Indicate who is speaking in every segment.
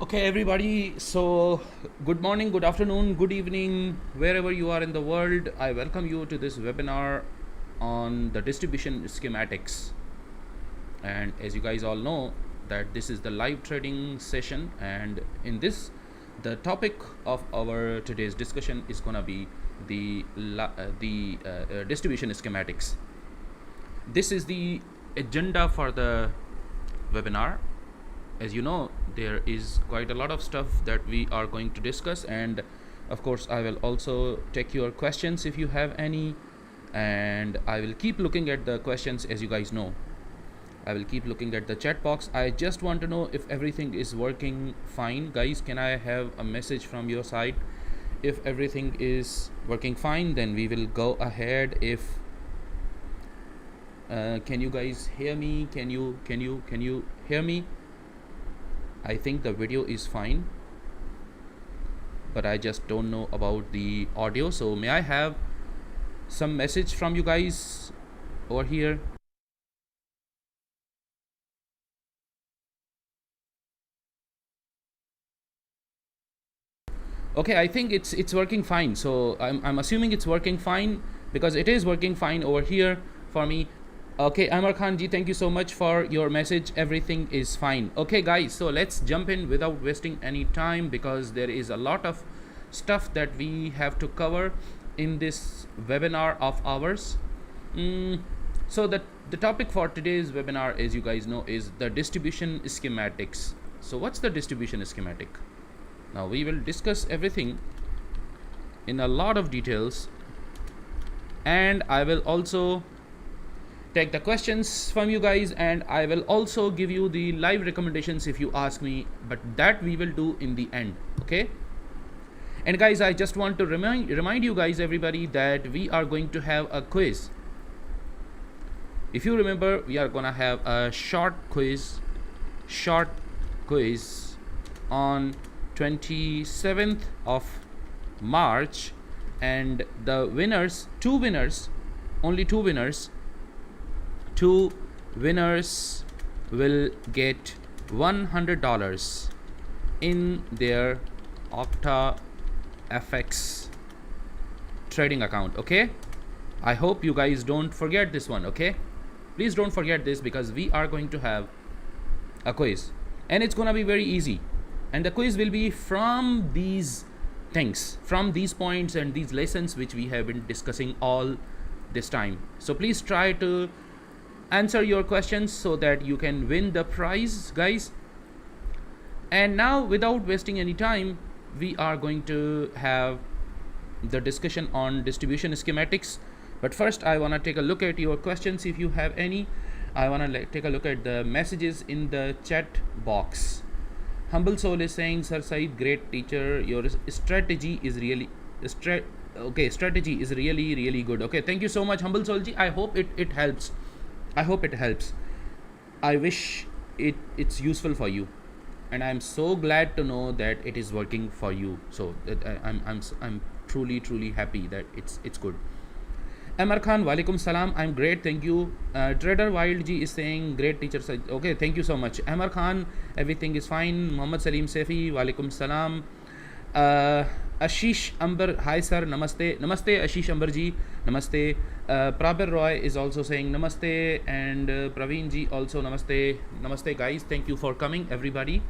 Speaker 1: Okay, everybody. So, good morning, good afternoon, good evening, wherever you are in the world. I welcome you to this webinar on the distribution schematics. And as you guys all know, that this is the live trading session, and in this, the topic of our today's discussion is gonna be the distribution schematics. This is the agenda for the webinar. As you know, there is quite a lot of stuff that we are going to discuss, and of course I will also take your questions if you have any, and I will keep looking at the questions. As you guys know, I will keep looking at the chat box. I just want to know if everything is working fine. Guys, can I have a message from your side? If everything is working fine, then we will go ahead. If can you guys hear me? Can you hear me? I think the video is fine, but I just don't know about the audio. So may I have some message from you guys over here? Okay, I think it's working fine. So I'm assuming it's working fine because it is working fine over here for me. Okay, Amar Khan ji, thank you so much for your message. Everything is fine. Okay, guys, so let's jump in without wasting any time because there is a lot of stuff that we have to cover in this webinar of ours. So the topic for today's webinar, as you guys know, is the distribution schematics. So what's the distribution schematic? Now we will discuss everything in a lot of details, and I will also take the questions from you guys, and I will also give you the live recommendations if you ask me, but that we will do in the end. Okay, and guys, I just want to remind you guys, everybody, that we are going to have a quiz. If you remember, we are gonna have a short quiz on 27th of March, and the winners, two winners will get $100 in their octafx trading account. Okay, I hope you guys don't forget this one. Okay, please don't forget this because we are going to have a quiz, and it's gonna be very easy, and the quiz will be from these things, from these points and these lessons which we have been discussing all this time. So please try to answer your questions so that you can win the prize, guys. And now, without wasting any time, we are going to have the discussion on distribution schematics. But first, I want to take a look at your questions if you have any. I want to take a look at the messages in the chat box. Humble Soul is saying, Sir Saeed, great teacher. Your strategy is really strategy is really good. Okay, thank you so much, Humble Soul ji. I hope it helps. I wish it's useful for you, and I'm so glad to know that it is working for you. So I'm truly happy that it's good. Amar Khan, walaikum salam. I'm great, thank you. Trader Wild ji is saying, great teacher. Okay, thank you so much. Amar Khan, everything is fine. Muhammad Salim Sefi, walaikum salam. Ashish Amber, hi sir, namaste. Namaste Ashish Amber ji, namaste. Prabir Roy is also saying namaste, and Praveen ji also namaste. Namaste guys, thank you for coming, everybody.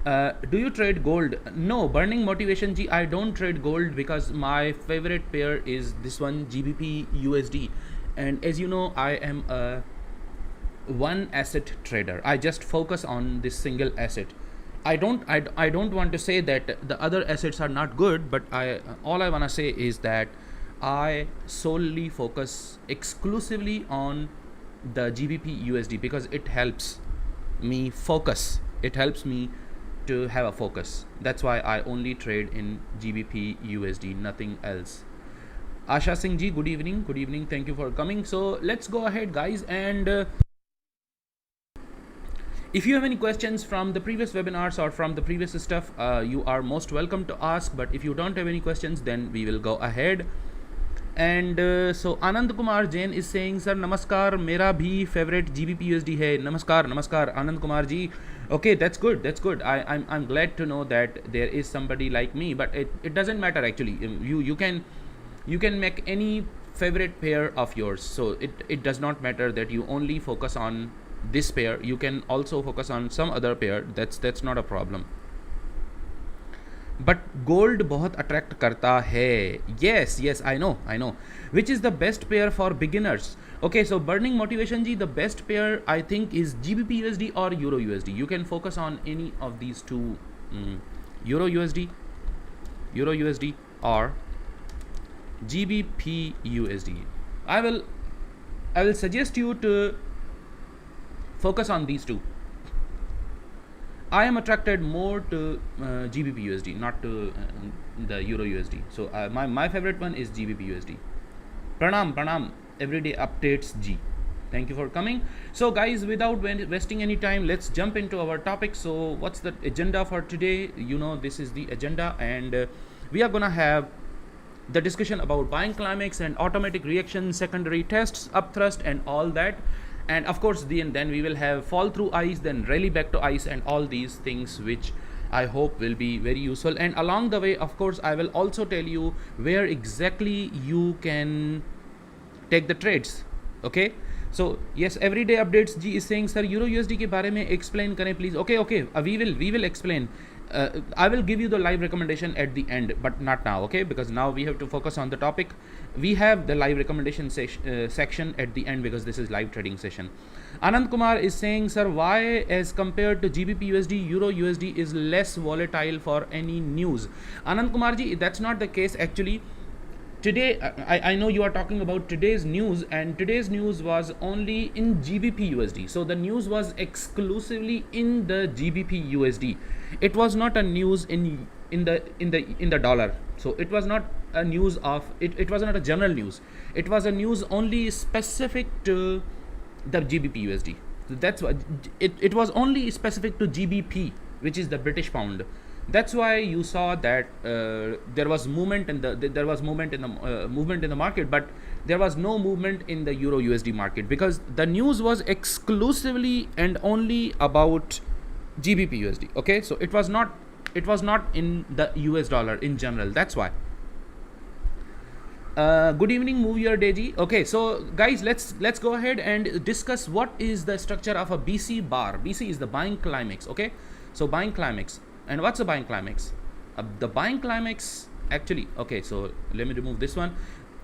Speaker 1: Do you trade gold? No, Burning Motivation ji, I don't trade gold because my favorite pair is this one, GBP USD, and as you know, I am a one asset trader. I just focus on this single asset. I don't want to say that the other assets are not good, but all I want to say is that I solely focus exclusively on the GBP USD because it helps me focus. It helps me to have a focus. That's why I only trade in GBP USD, nothing else. Asha Singh ji, good evening. Thank you for coming. So let's go ahead, guys, and if you have any questions from the previous webinars or from the previous stuff, you are most welcome to ask. But if you don't have any questions, then we will go ahead. And so Anand Kumar Jain is saying, sir, namaskar, mera bhi favorite GBP USD hai. Namaskar, namaskar, Anand Kumar ji. Okay, that's good. That's good. I'm glad to know that there is somebody like me, but it doesn't matter actually. You can make any favorite pair of yours. So it does not matter that you only focus on this pair. You can also focus on some other pair. That's not a problem. But gold बहुत attract करता है. yes I know which is the best pair for beginners. Okay, so burning motivation ji, the best pair I think is GBP USD or Euro USD. You can focus on any of these two, Euro USD or GBP USD. I will suggest you to focus on these two. I am attracted more to GBP USD, not to the Euro USD. So my favorite one is GBP USD. Pranam, everyday updates G. Thank you for coming. So guys, without wasting any time, let's jump into our topic. So what's the agenda for today? You know, this is the agenda, and we are gonna have the discussion about buying climax and automatic reaction, secondary tests, upthrust, and all that. And of course then we will have fall through ice, then rally back to ice, and all these things which I hope will be very useful. And along the way, of course, I will also tell you where exactly you can take the trades. Okay, so yes, everyday updates G is saying, sir, Euro USD के बारे में explain करें please. Okay, we will explain. I will give you the live recommendation at the end, but not now, okay? Because now we have to focus on the topic. We have the live recommendation section at the end because this is live trading session. Anand Kumar is saying, sir, why as compared to GBP USD, Euro USD is less volatile for any news? Anand Kumar ji, that's not the case actually. Today, I know you are talking about today's news, and today's news was only in GBP USD. So the news was exclusively in the GBP USD. It was not a news in the dollar. So it was not a news of it was not a general news. It was a news only specific to the GBP USD. So that's why it was only specific to GBP, which is the British pound. That's why you saw that there was movement in the movement in the market, but there was no movement in the Euro USD market because the news was exclusively and only about GBP USD. Okay, so it was not in the US dollar in general. That's why. Good evening, Move Your Day Ji. Okay, so guys, let's go ahead and discuss what is the structure of a BC bar. BC is the buying climax. Okay, so buying climax. And what's a buying climax? The buying climax actually, okay, so let me remove this one.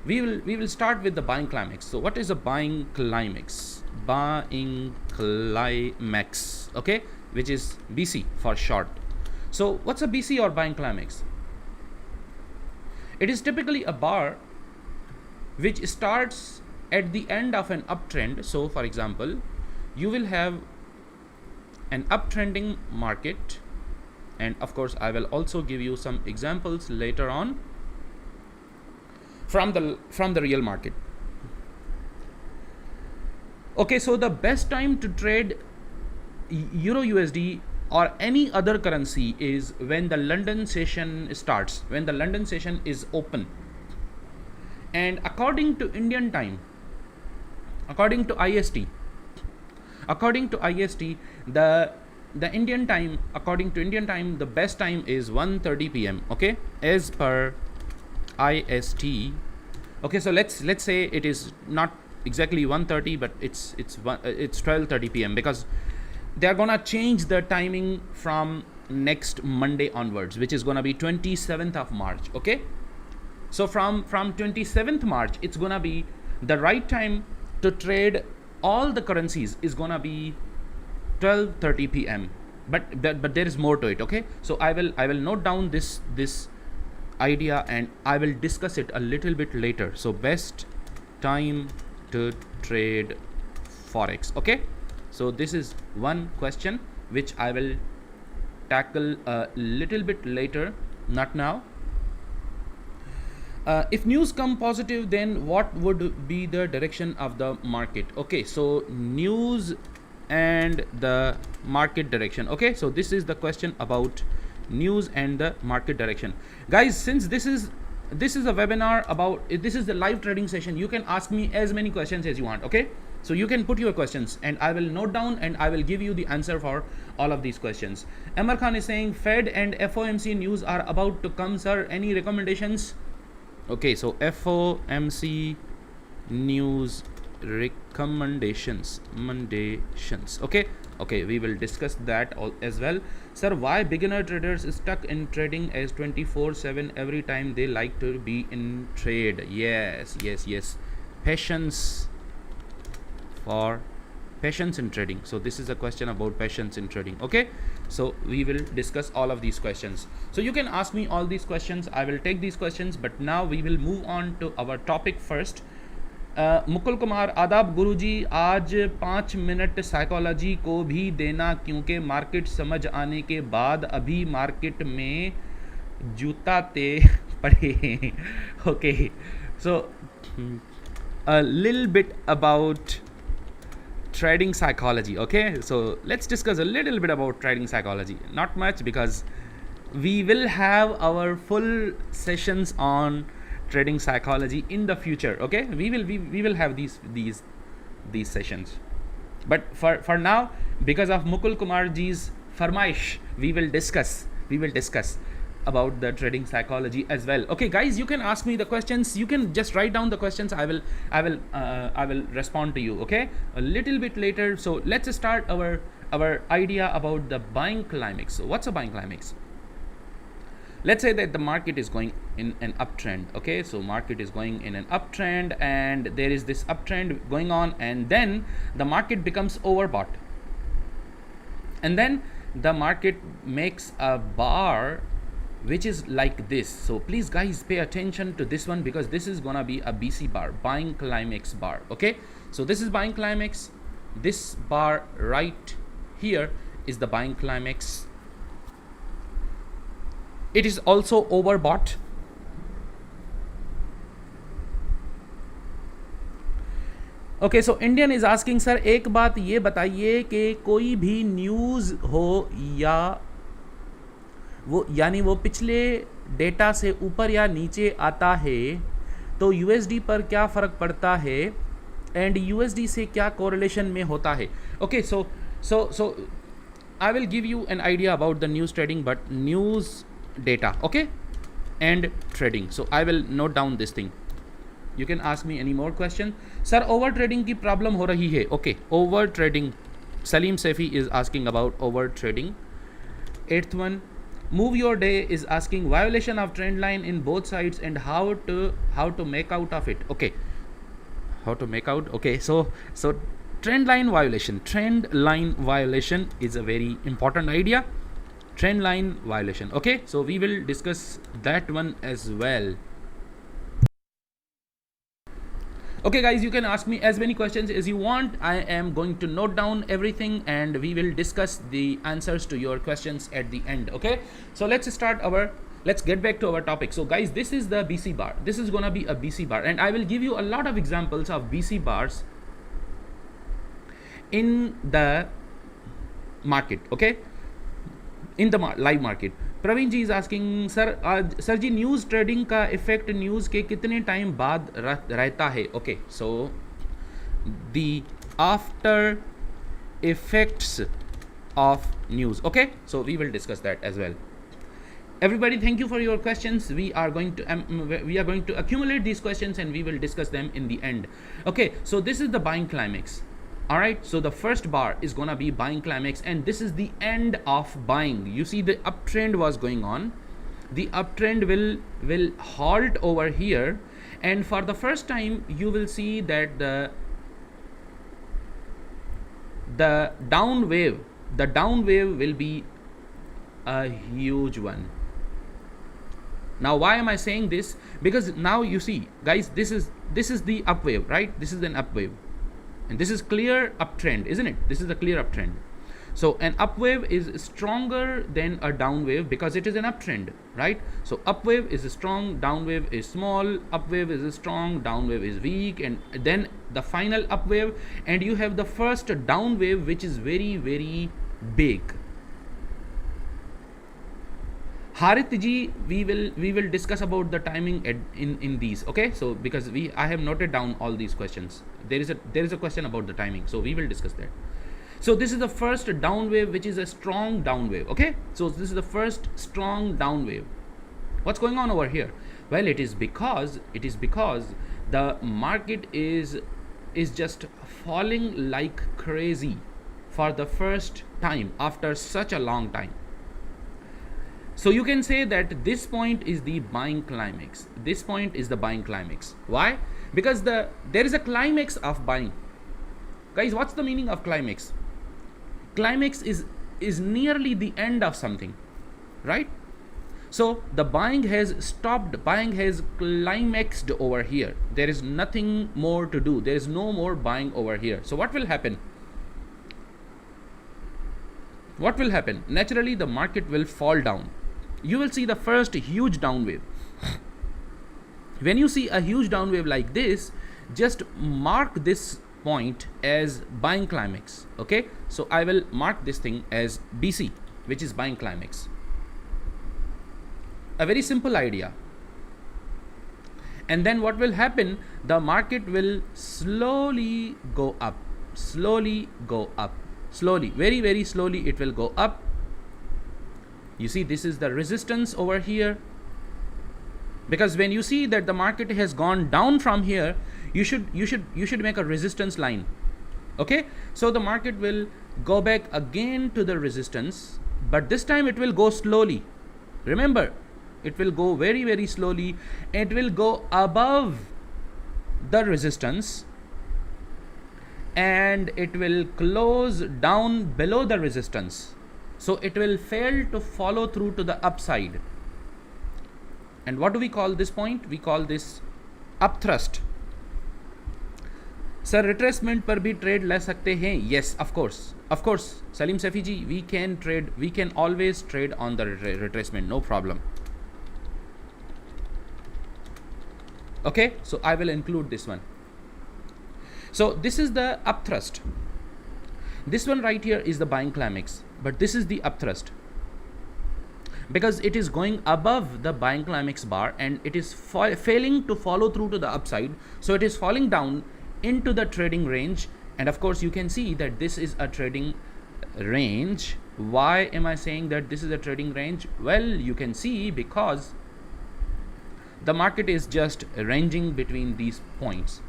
Speaker 1: We will start with the buying climax. So what is a buying climax? Buying climax, okay, which is BC for short. So what's a BC or buying climax? It is typically a bar which starts at the end of an uptrend. So for example, you will have an uptrending market. And of course, I will also give you some examples later on from the real market. Okay, so the best time to trade Euro USD or any other currency is when the London session starts, when the London session is open. And according to Indian time, according to IST, the Indian time, according to Indian time, the best time is 1:30 p.m. Okay, as per IST. Okay, so let's say it is not exactly 1:30, but it's 12:30 p.m. because they are gonna change the timing from next Monday onwards, which is gonna be 27th of March. Okay, so from 27th March, it's gonna be the right time to trade all the currencies is gonna be 12:30 p.m. But there is more to it. Okay, so I will note down this idea and I will discuss it a little bit later. So best time to trade Forex. Okay, so this is one question which I will tackle a little bit later, not now. If news come positive, then what would be the direction of the market? Okay, so news and the market direction. Okay, so this is the question about news and the market direction. Guys, since this is this is a webinar about, this is the live trading session. You can ask me as many questions as you want, okay? So you can put your questions and I will note down and I will give you the answer for all of these questions. Amar Khan is saying Fed and FOMC news are about to come, sir. Any recommendations? Okay, so FOMC news recommendations. Okay, we will discuss that as well. Sir, why beginner traders stuck in trading as 24/7 every time they like to be in trade? Yes. Patience in trading. So this is a question about patience in trading. Okay, so we will discuss all of these questions. So you can ask me all these questions. I will take these questions, but now we will move on to our topic first. Mukul Kumar, आदाब गुरुजी, आज 5 minute psychology को भी देना क्योंकि market समझ आने के बाद अभी मार्केट में जूताते पड़े. Okay, so a little bit about trading psychology. Okay, so let's discuss a little bit about trading psychology. Not much, because we will have our full sessions on trading psychology in the future. Okay, we will have these sessions, but for now, because of Mukul Kumar ji's farmaish, we will discuss about the trading psychology as well. Okay guys, you can ask me the questions. You can just write down the questions. I will respond to you, okay, a little bit later. So let's start our idea about the buying climax. So what's a buying climax? Let's say that the market is going in an uptrend. Okay, so market is going in an uptrend and there is this uptrend going on, and then the market becomes overbought, and then the market makes a bar which is like this. So please guys, pay attention to this one, because this is gonna be a BC bar, buying climax bar. Okay, so this is buying climax. This bar right here is the buying climax. It is also overbought. Okay, so Indian is asking, sir, एक बात ये बताइए कि कोई भी news हो या वो, यानी वो पिछले डेटा से ऊपर या नीचे आता है तो USD पर क्या फ़र्क पड़ता है एंड USD से क्या कोरिलेशन में होता है. Okay, so I will give you an idea about the news trading, but news data, okay, and trading. So I will note down this thing. You can ask me any more question. Sir, over trading की problem हो रही है. Okay, over trading. Salim Sefi is asking about over trading. 8th one, move your day is asking violation of trend line in both sides and how to make out of it. Okay, how to make out. Okay, so trend line violation is a very important idea. Trend line violation. Okay, so we will discuss that one as well. Okay guys, you can ask me as many questions as you want. I am going to note down everything and we will discuss the answers to your questions at the end. Okay, so let's get back to our topic. So guys, this is the BC bar. This is gonna be a BC bar, and I will give you a lot of examples of BC bars in the market. Okay, in the live market. Praveen ji is asking, sir ji news trading का effect news के कितने time बाद रहता है. Okay, so the after effects of news. Okay, so we will discuss that as well. Everybody, thank you for your questions. We are going to accumulate these questions and we will discuss them in the end. Okay, so this is the buying climax. All right, so the first bar is gonna be buying climax, and this is the end of buying. You see the uptrend was going on. The uptrend will halt over here, and for the first time you will see that the down wave will be a huge one. Now why am I saying this? Because now you see guys, this is the up wave, right? This is an up wave. And this is clear uptrend, isn't it? This is a clear uptrend. So an up wave is stronger than a down wave because it is an uptrend, right? So up wave is strong, down wave is small, up wave is strong, down wave is weak, and then the final up wave, and you have the first down wave which is very, very big. Harith ji, we will discuss about the timing in these. Okay, so because I have noted down all these questions. There is a question about the timing, so we will discuss that. So this is the first down wave, which is a strong down wave. Okay, so this is the first strong down wave. What's going on over here? Well, it is because the market is just falling like crazy for the first time after such a long time. So you can say that this point is the buying climax. This point is the buying climax. Why? Because there is a climax of buying. Guys, what's the meaning of climax? Climax is nearly the end of something, right? So the buying has stopped, buying has climaxed over here. There is nothing more to do. There is no more buying over here. So what will happen? What will happen? Naturally, the market will fall down. You will see the first huge down wave. When you see a huge down wave like this, just mark this point as buying climax. Okay, so I will mark this thing as BC, which is buying climax. A very simple idea. And then what will happen? The market will slowly go up, slowly go up, slowly, very, very slowly it will go up. You see, this is the resistance over here. Because when you see that the market has gone down from here, you should make a resistance line. Okay, so the market will go back again to the resistance, but this time it will go slowly. Remember, it will go very, very slowly. It will go above the resistance and it will close down below the resistance. So it will fail to follow through to the upside. And what do we call this point? We call this upthrust. Sir, retracement पर भी trade ले सकते हैं? Yes, of course. Of course, Salim Safi ji, we can trade. We can always trade on the retracement. No problem. Okay, so I will include this one. So this is the upthrust. This one right here is the buying climax, but this is the upthrust because it is going above the buying climax bar and it is failing to follow through to the upside. So it is falling down into the trading range, and of course you can see that this is a trading range. Why am I saying that this is a trading range? Well, you can see because the market is just ranging between these points.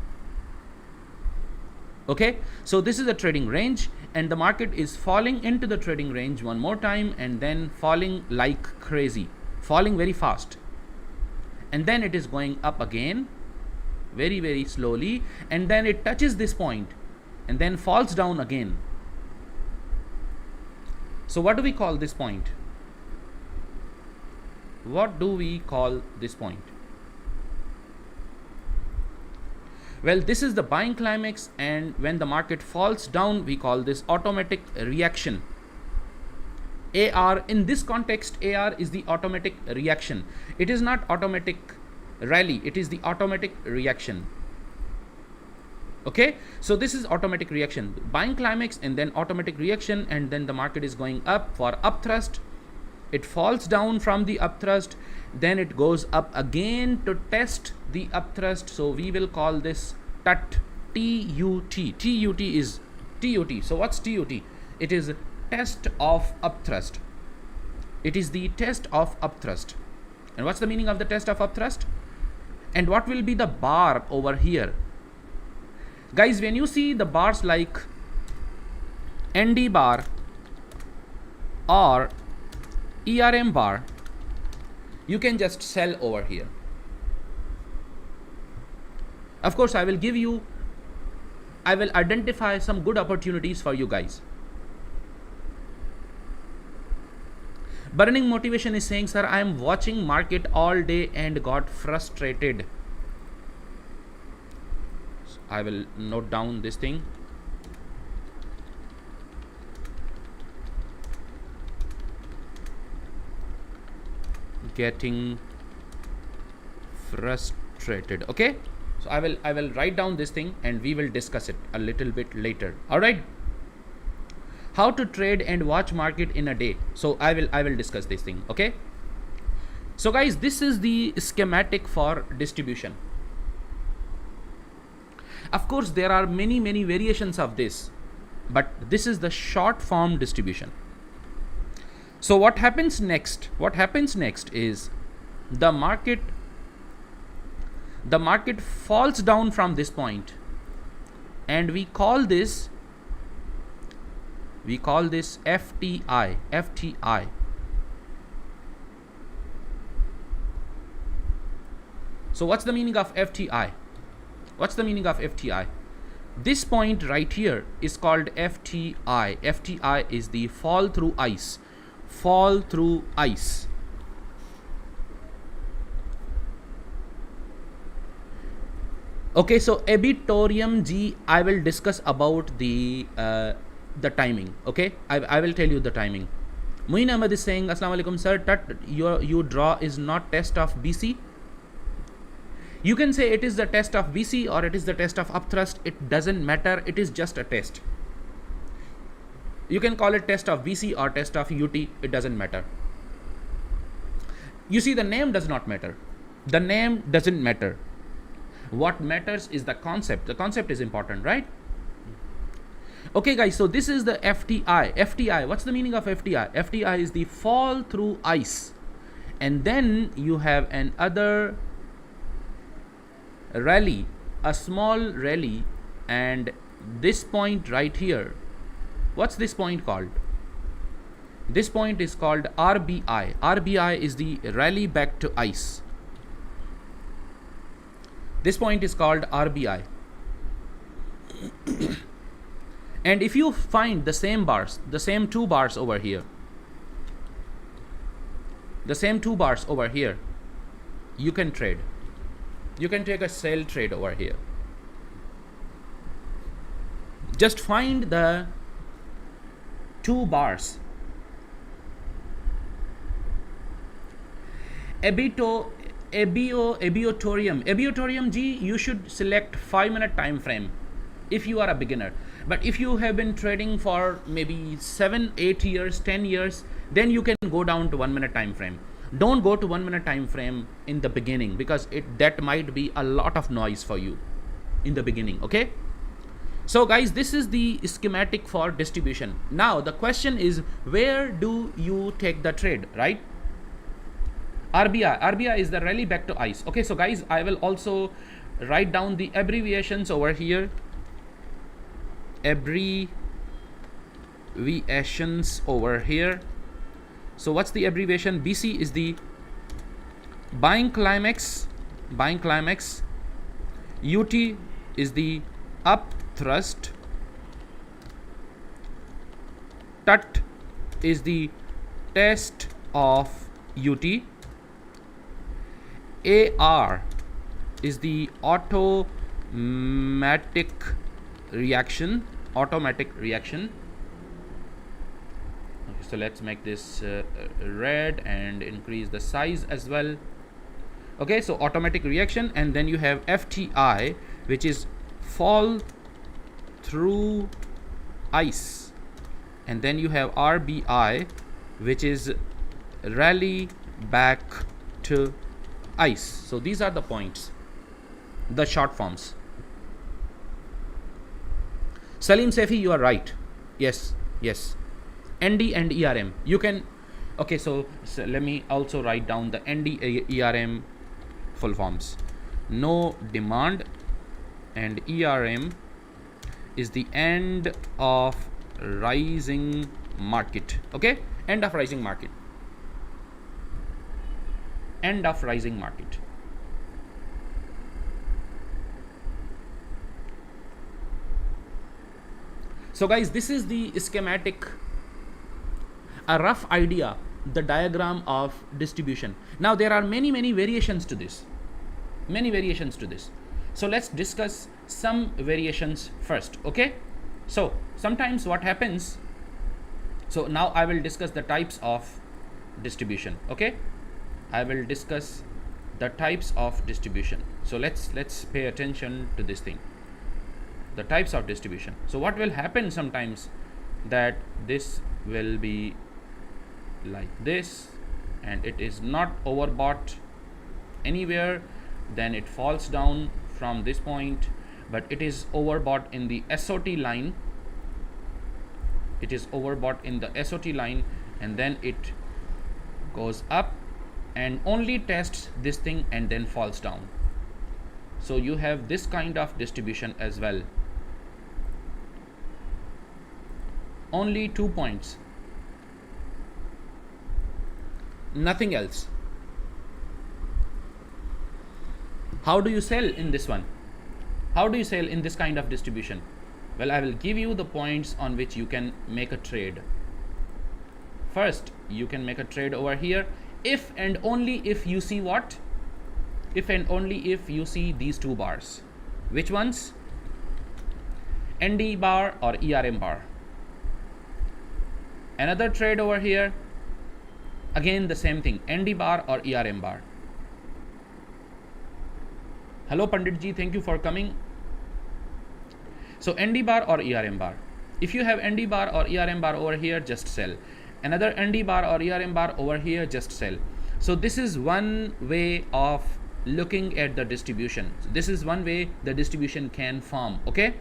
Speaker 1: Okay, so this is a trading range and the market is falling into the trading range one more time and then falling like crazy, falling very fast, and then it is going up again very, very slowly, and then it touches this point and then falls down again. So what do we call this point? What do we call this point? Well, this is the buying climax, and when the market falls down, we call this automatic reaction. AR, in this context, AR is the automatic reaction. It is not automatic rally, it is the automatic reaction. Okay, so this is automatic reaction, buying climax and then automatic reaction, and then the market is going up for upthrust. It falls down from the upthrust, then it goes up again to test the upthrust. So we will call this TUT, T-U-T. T-U-T is TUT. So what's TUT? It is test of upthrust. It is the test of upthrust. And what's the meaning of the test of upthrust? And what will be the bar over here? Guys, when you see the bars like ND bar or ERM bar, you can just sell over here. Of course, I will identify some good opportunities for you guys. Burning Motivation is saying, sir, I am watching market all day and got frustrated. So I will note down this thing. Getting frustrated. Okay, so I will write down this thing and we will discuss it a little bit later. All right, how to trade and watch market in a day. So I will discuss this thing. Okay, So guys, this is the schematic for distribution. Of course, there are many variations of this, but this is the short form distribution. So what happens next? What happens next is the market falls down from this point, and we call this FTI. So what's the meaning of FTI? What's the meaning of FTI? This point right here is called FTI. FTI is the fall through ice. Fall through ice. Okay, so Ebitorium G, I will discuss about the timing. Okay, I will tell you the timing. Muin Ahmed is saying, Assalamu alaikum sir, your draw is not test of BC. You can say it is the test of BC or it is the test of upthrust. It doesn't matter. It is just a test. You can call it test of BC or test of UT. It doesn't matter. You see, the name does not matter. The name doesn't matter. What matters is the concept. The concept is important, right? Okay guys, so this is the FTI. FTI, what's the meaning of FTI? FTI is the fall through ice. And then you have another rally, a small rally, and this point right here, what's this point called? This point is called RBI. RBI is the rally back to ice. This point is called RBI. And if you find the same bars, the same two bars over here, you can trade. You can take a sell trade over here. Just find the two bars. Ebiotorium G, you should select 5-minute time frame if you are a beginner. But if you have been trading for maybe 7, 8 years, 10 years, then you can go down to 1-minute time frame. Don't go to 1-minute time frame in the beginning, because that might be a lot of noise for you in the beginning. Okay, so guys, this is the schematic for distribution. Now the question is, where do you take the trade, right? RBI is the rally back to ice. Okay, so guys, I will also write down the abbreviations over here. Abbreviations over here. So what's the abbreviation? BC is the Buying Climax. UT is the up thrust. TUT is the test of UT. AR is the automatic reaction. Okay, so let's make this red and increase the size as well. Okay, so automatic reaction. And then you have FTI, which is fall through ice. And then you have RBI, which is rally back to ice. So these are the points, the short forms. Salim Sefi, you are right. Yes. ND and ERM. You can. Okay, so let me also write down the ND ERM full forms. No demand, and ERM is the end of rising market. Okay, end of rising market. End of rising market. So guys, this is the schematic, a rough idea, the diagram of distribution. Now there are many variations to this. So let's discuss some variations first. Okay, so sometimes what happens, so now I will discuss the types of distribution. Okay, I will discuss the types of distribution. So let's pay attention to this thing, the types of distribution. So what will happen sometimes, that this will be like this, and it is not overbought anywhere, then it falls down from this point, but it is overbought in the SOT line. It is overbought in the SOT line, and then it goes up and only tests this thing and then falls down. So you have this kind of distribution as well. Only 2 points, nothing else. How do you sell in this one? How do you sell in this kind of distribution? Well, I will give you the points on which you can make a trade. First, you can make a trade over here if and only if you see what? If and only if you see these two bars. Which ones? ND bar or ERM bar. Another trade over here, again the same thing, ND bar or ERM bar. Hello Pandit ji, thank you for coming. So ND bar or ERM bar. If you have ND bar or ERM bar over here, just sell. Another ND bar or ERM bar over here, just sell. So this is one way of looking at the distribution. So this is one way the distribution can form. Okay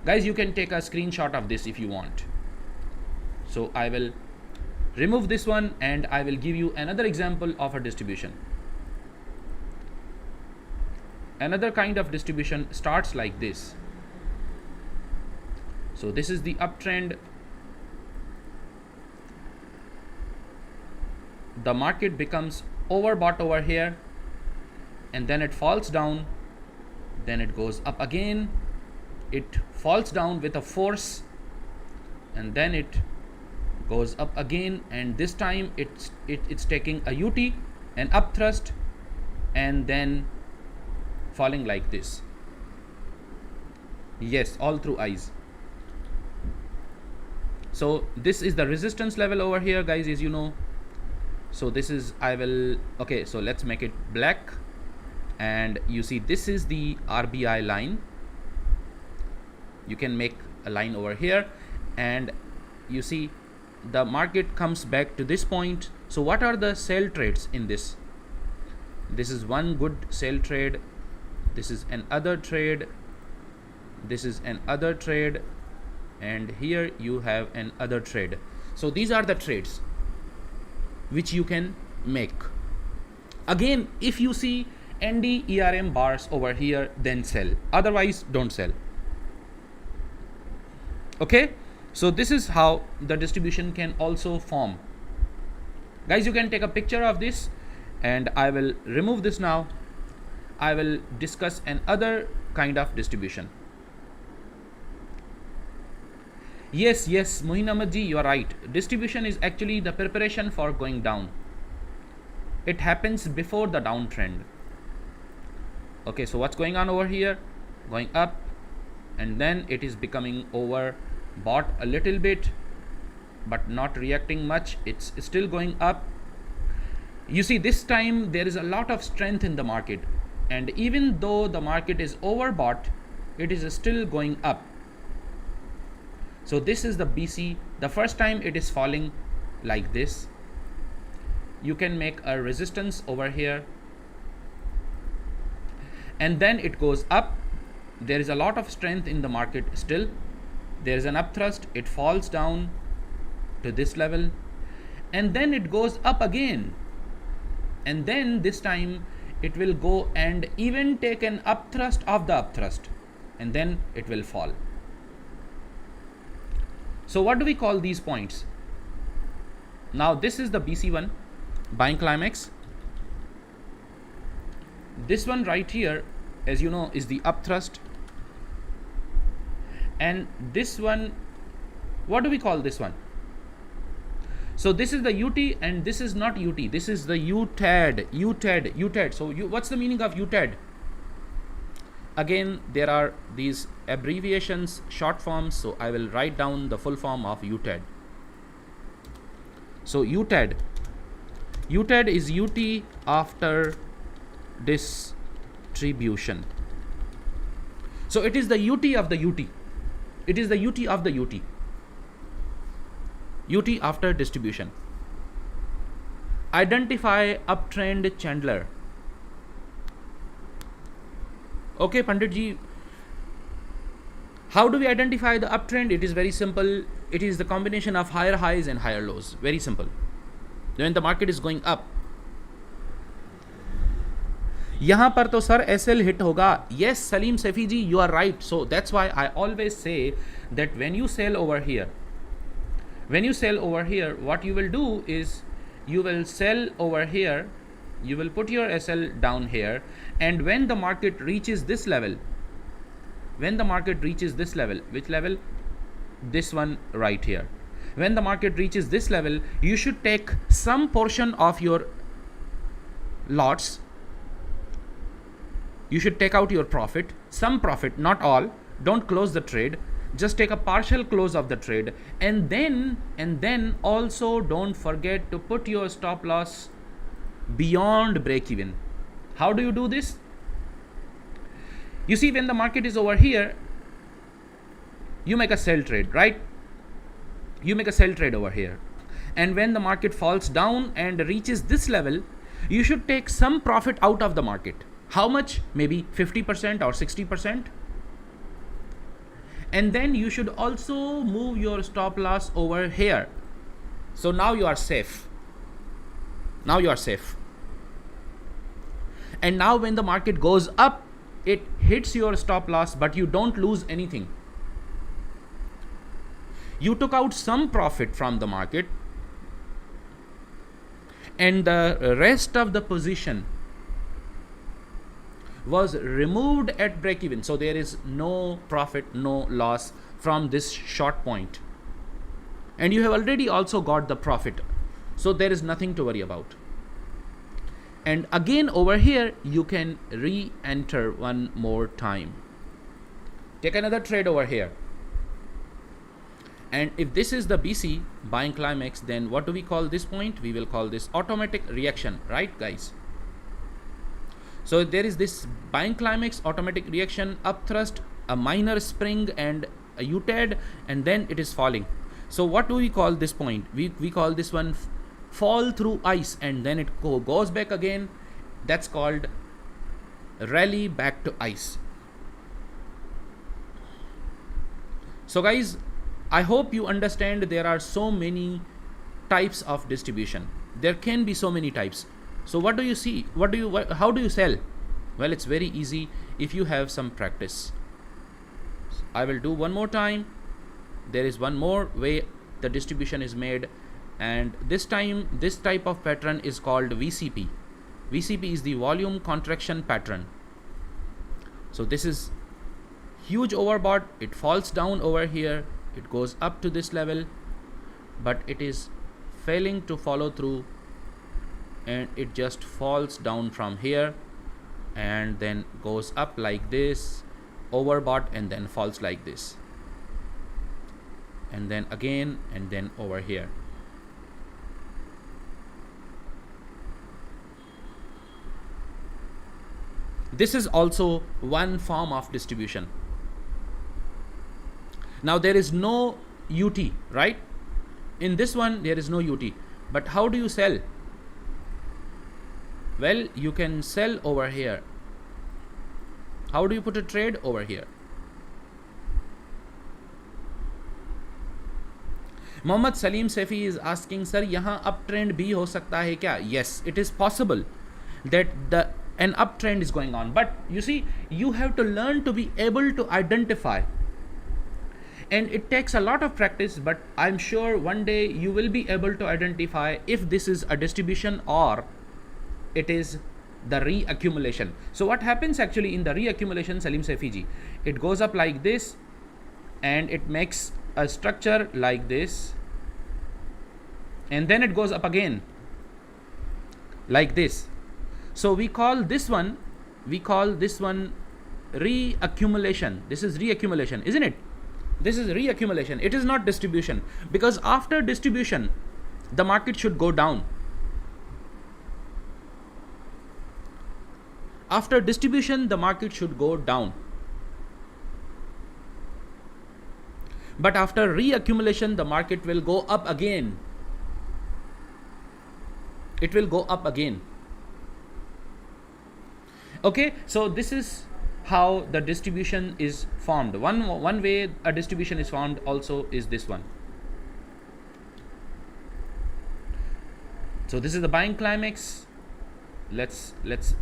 Speaker 1: guys, you can take a screenshot of this if you want. So I will remove this one and I will give you another example of a distribution. Another kind of distribution starts like this. So this is the uptrend. The market becomes overbought over here, and then it falls down, then it goes up again, it falls down with a force, and then it goes up again, and this time it's taking a UT, an up thrust, and then falling like this. Yes, all through eyes. So this is the resistance level over here, guys, as you know. So this is, okay, so let's make it black, and you see this is the RBI line. You can make a line over here, and you see the market comes back to this point. So what are the sell trades in this? This is one good sell trade, this is another trade, this is another trade, and here you have another trade. So these are the trades which you can make. Again, if you see ND ERM bars over here, then sell, otherwise don't sell. Okay, so this is how the distribution can also form. Guys, you can take a picture of this, and I will remove this now. I will discuss another kind of distribution. Yes, Mohin Ahmed ji, you are right. Distribution is actually the preparation for going down. It happens before the downtrend. Okay, so what's going on over here? Going up, and then it is becoming overbought a little bit, but not reacting much. It's still going up. You see, this time there is a lot of strength in the market, and even though the market is overbought, it is still going up. So this is the BC. The first time it is falling like this. You can make a resistance over here, and then it goes up. There is a lot of strength in the market still. There is an upthrust. It falls down to this level, and then it goes up again, and then this time it will go and even take an upthrust of the upthrust, and then it will fall. So what do we call these points? Now this is the BC one, buying climax. This one right here, as you know, is the upthrust, and this one, what do we call this one? So this is the UT, and this is not UT, this is the UTAD. So what's the meaning of UTAD? Again, there are these abbreviations, short forms, so I will write down the full form of UTAD. So UTAD is UT after distribution. So it is the UT of the UT. It is the UT of the UT. UT after distribution. Identify uptrend Chandler. Okay, Pandit ji, how do we identify the uptrend? It is very simple. It is the combination of higher highs and higher lows. Very simple. When the market is going up, यहाँ पर तो sir SL hit होगा. Yes, Salim Safi ji, you are right. So that's why I always say that when you sell over here, what you will do is you will sell over here, you will put your SL down here, and when the market reaches this level, which level? This one right here. When the market reaches this level, you should take some portion of your lots. You should take out your profit, some profit, not all. Don't close the trade. Just take a partial close of the trade, and then also don't forget to put your stop loss beyond break even. How do you do this? You see, when the market is over here, you make a sell trade, right? You make a sell trade over here, and when the market falls down and reaches this level, you should take some profit out of the market. How much? Maybe 50% or 60%. And then you should also move your stop loss over here. So now you are safe. And now when the market goes up, it hits your stop loss, but you don't lose anything. You took out some profit from the market, and the rest of the position was removed at break even. So there is no profit, no loss from this short point. And you have already also got the profit. So there is nothing to worry about. And again over here, you can re-enter one more time. Take another trade over here. And if this is the BC, buying climax, then what do we call this point? We will call this automatic reaction, right guys? So there is this buying climax, automatic reaction, up thrust, a minor spring and a U-TAD, and then it is falling. So what do we call this point? We call this one fall through ice, and then it goes back again. That's called rally back to ice. So guys, I hope you understand there are so many types of distribution. There can be so many types. So what do you see? How do you sell? Well, it's very easy if you have some practice. I will do one more time. There is one more way the distribution is made, and this time this type of pattern is called VCP. VCP is the volume contraction pattern. So this is huge overbought. It falls down over here. It goes up to this level, but it is failing to follow through, and it just falls down from here and then goes up like this, overbought, and then falls like this, and then again, and then over here. This is also one form of distribution. Now there is no UT, right? In this one there is no UT, but how do you sell? Well, you can sell over here. How do you put a trade over here? Mohammad Salim Safi is asking, sir, यहाँ uptrend भी हो सकता है क्या? Yes, it is possible that an uptrend is going on, but you see, you have to learn to be able to identify, and it takes a lot of practice, but I'm sure one day you will be able to identify if this is a distribution or it is the reaccumulation. So what happens actually in the reaccumulation, Salim Safi, it goes up like this, and it makes a structure like this, and then it goes up again like this. So we call this one reaccumulation. This is reaccumulation, isn't it? This is reaccumulation. It is not distribution, because after distribution the market should go down. After distribution the market should go down, but after reaccumulation the market will go up again. it will go up again. Okay, so this is how the distribution is formed. One way a distribution is formed also is this one. So this is the buying climax. Let's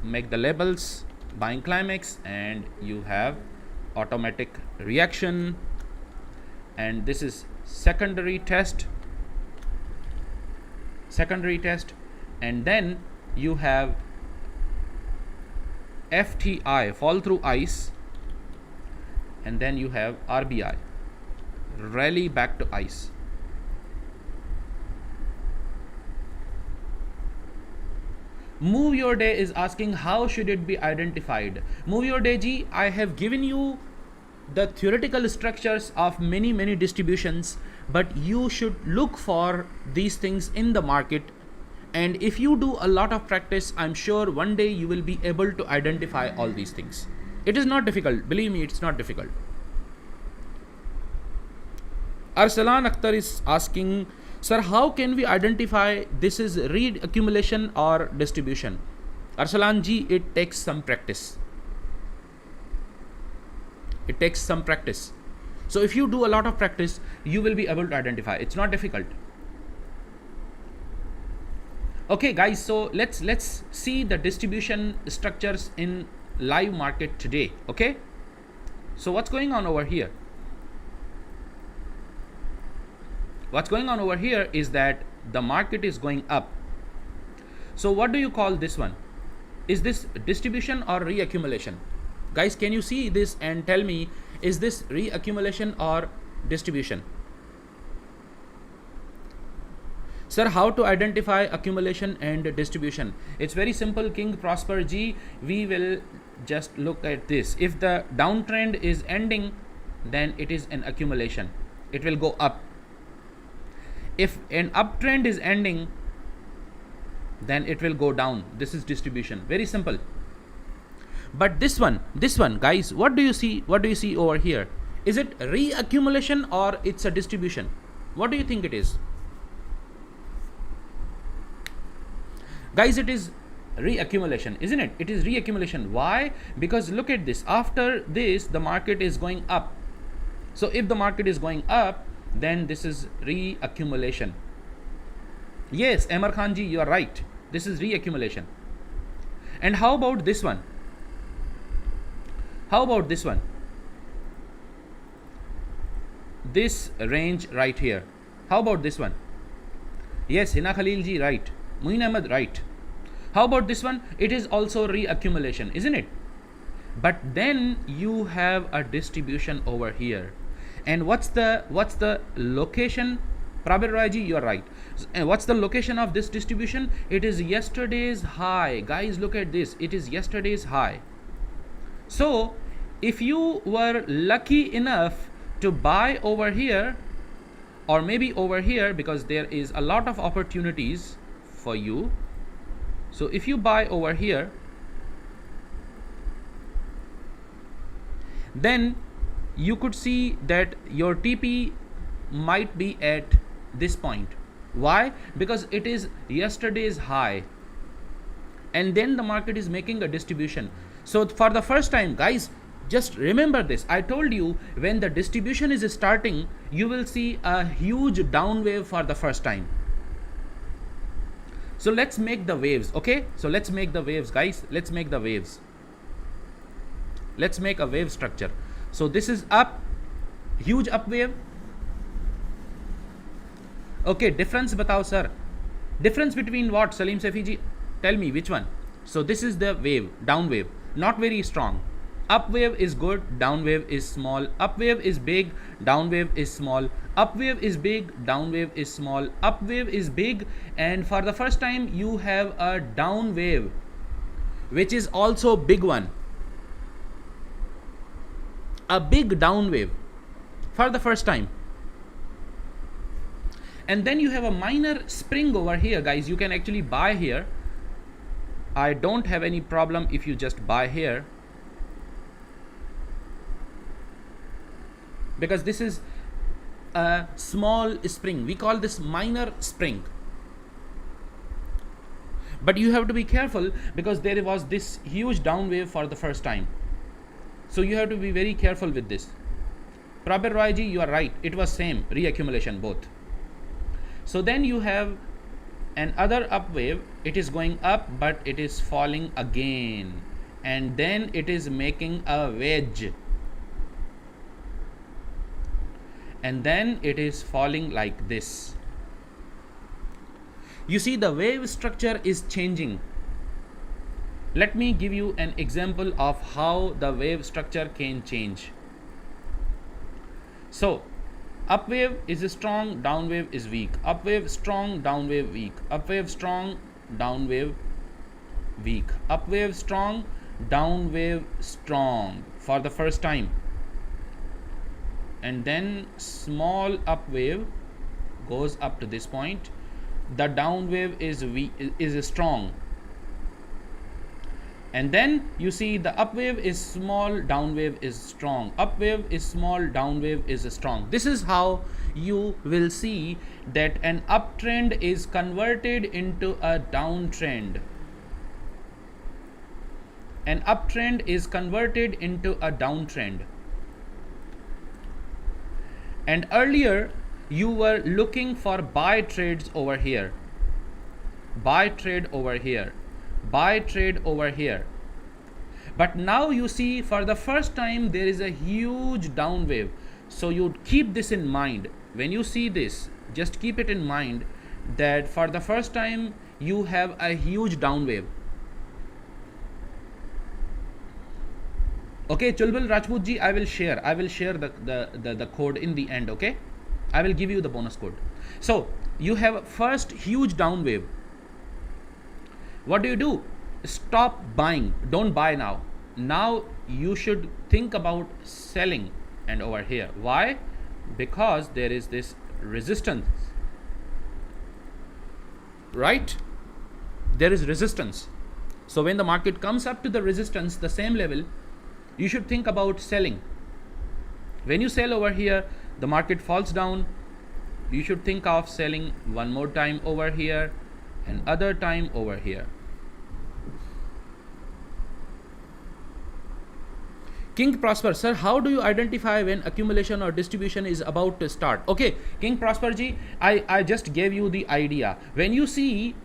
Speaker 1: make the labels buying climax, and you have automatic reaction, and this is secondary test, and then you have FTI, fall through ice, and then you have RBI, rally back to ice. Move your day is asking how should it be identified. Move your day G, I have given you the theoretical structures of many distributions, but you should look for these things in the market, and if you do a lot of practice, I'm sure one day you will be able to identify all these things. It is not difficult, believe me, it's not difficult. Arsalan Akhtar is asking, sir, how can we identify this is reaccumulation or distribution? Arsalan ji, it takes some practice. It takes some practice. So if you do a lot of practice, you will be able to identify. It's not difficult. Okay guys, so let's see the distribution structures in live market today. Okay, so what's going on over here? What's going on over here is that the market is going up. So what do you call this one? Is this distribution or reaccumulation? Guys, can you see this and tell me, is this reaccumulation or distribution? Sir, how to identify accumulation and distribution? It's very simple, King Prosper G. We will just look at this. If the downtrend is ending, then it is an accumulation. It will go up. If an uptrend is ending, then it will go down. This is distribution. Very simple. But this one, guys, what do you see? What do you see over here? Is it reaccumulation or it's a distribution? What do you think it is? Guys, it is reaccumulation, isn't it? It is reaccumulation. Why? Because look at this. After this, the market is going up. So if the market is going up, then this is reaccumulation. Yes, Amar Khan ji, you are right. This is reaccumulation. And how about this one? How about this one? This range right here. How about this one? Yes, Hina Khalil ji, right. Muin Ahmed, right. How about this one? It is also reaccumulation, isn't it? But then you have a distribution over here. And what's the location? Prabir Rai ji, you are right. And what's the location of this distribution? It is yesterday's high. Guys, look at this. It is yesterday's high. So if you were lucky enough to buy over here, or maybe over here, because there is a lot of opportunities for you. So if you buy over here, then you could see that your TP might be at this point. Why? Because it is yesterday's high, and then the market is making a distribution. So for the first time, guys, just remember this. I told you, when the distribution is starting, you will see a huge down wave for the first time. So let's make the waves. Okay, so let's make the waves, guys. Let's make the waves. Let's make a wave structure. So this is up, huge up wave. Okay, difference batao sir. Difference between what? Salim Safi ji, tell me which one. So this is the wave, down wave, not very strong. Up wave is good, down wave is small. Up wave is big, down wave is small. Up wave is big, down wave is small. Up wave is big, and for the first time you have a down wave, which is also big one. A big down wave for the first time. And then you have a minor spring over here, guys. You can actually buy here. I don't have any problem if you just buy here, because this is a small spring. We call this minor spring. But you have to be careful because there was this huge down wave for the first time. So you have to be very careful with this. Prabir Roy ji, you are right. It was same reaccumulation both. So then you have another up wave. It is going up, but it is falling again, and then it is making a wedge, and then it is falling like this. You see, the wave structure is changing. Let me give you an example of how the wave structure can change. So up wave is strong, down wave is weak. Up wave strong, down wave weak. Up wave strong, down wave weak. Up wave strong, down wave strong for the first time. And then small up wave goes up to this point. The down wave is weak, is strong. And then you see the up wave is small, down wave is strong. Up wave is small, down wave is strong. This is how you will see that an uptrend is converted into a downtrend. An uptrend is converted into a downtrend. And earlier you were looking for buy trades over here. Buy trade over here. Buy trade over here. But now you see for the first time there is a huge down wave. So you keep this in mind. When you see this, just keep it in mind that for the first time you have a huge down wave. Okay, Chulbul Rajput ji, I will share the code in the end. Okay, I will give you the bonus code. So you have first huge down wave. What do? Stop buying. Don't buy now. Now you should think about selling. And over here, why? Because there is this resistance, right? There is resistance. So when the market comes up to the resistance, the same level, you should think about selling. When you sell over here, the market falls down. You should think of selling one more time over here and other time over here. King Prosper, sir, how do you identify when accumulation or distribution is about to start? Okay, King Prosper ji, I just gave you the idea. When you see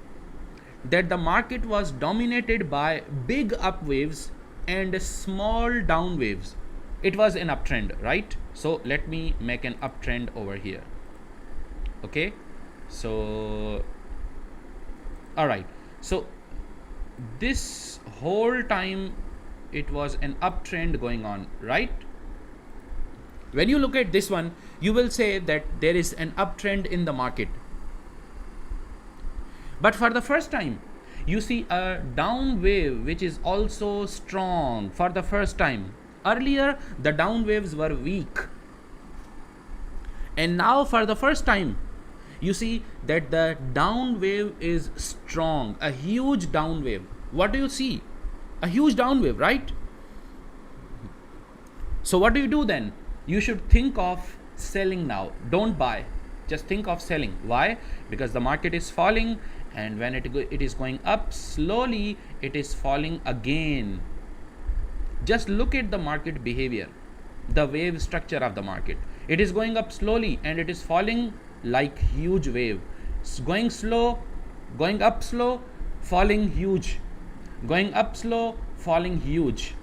Speaker 1: that the market was dominated by big up waves and small down waves, it was an uptrend, right? So let me make an uptrend over here. Okay, so all right, so this whole time it was an uptrend going on, right? When you look at this one, you will say that there is an uptrend in the market. But for the first time, you see a down wave which is also strong for the first time. Earlier, the down waves were weak. And now for the first time, you see that the down wave is strong, a huge down wave. What do you see? A huge down wave, right? So what do you do then? You should think of selling now. Don't buy. Just think of selling. Why? Because the market is falling, and when it is going up slowly, it is falling again. Just look at the market behavior, the wave structure of the market. It is going up slowly and it is falling like huge wave. It's going slow, going up slow, falling huge. Going up slow, falling huge.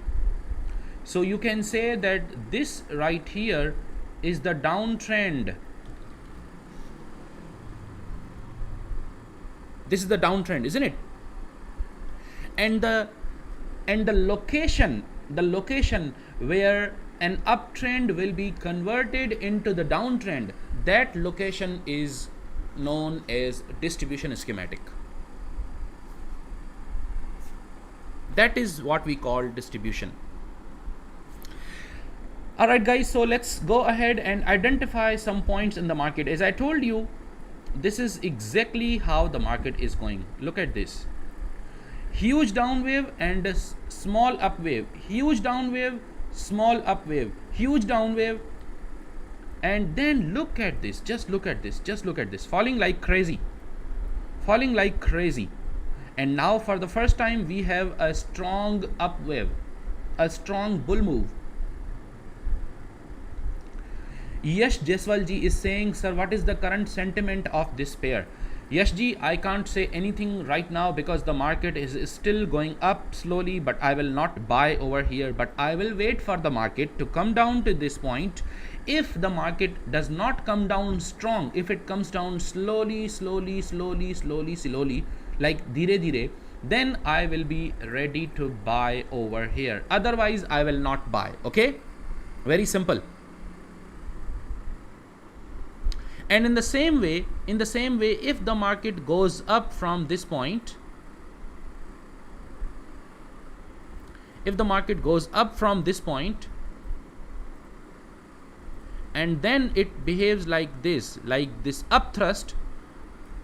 Speaker 1: So you can say that this right here is the downtrend. This is the downtrend, isn't it? And the location where an uptrend will be converted into the downtrend, that location is known as distribution schematic. That is what we call distribution. Alright guys, so let's go ahead and identify some points in the market. As I told you, this is exactly how the market is going. Look at this. Huge down wave and a small up wave. Huge down wave, small up wave. Huge down wave. And then look at this. Just look at this. Just look at this. Falling like crazy. Falling like crazy. And now for the first time we have a strong up wave, a strong bull move. Yash Jaiswal ji is saying, sir, what is the current sentiment of this pair? Yash ji, I can't say anything right now because the market is still going up slowly, but I will not buy over here, but I will wait for the market to come down to this point. If the market does not come down strong, if it comes down slowly, like dhire dhire, then I will be ready to buy over here. Otherwise, I will not buy. Okay? Very simple. And in the same way, if the market goes up from this point, and then it behaves like this up thrust,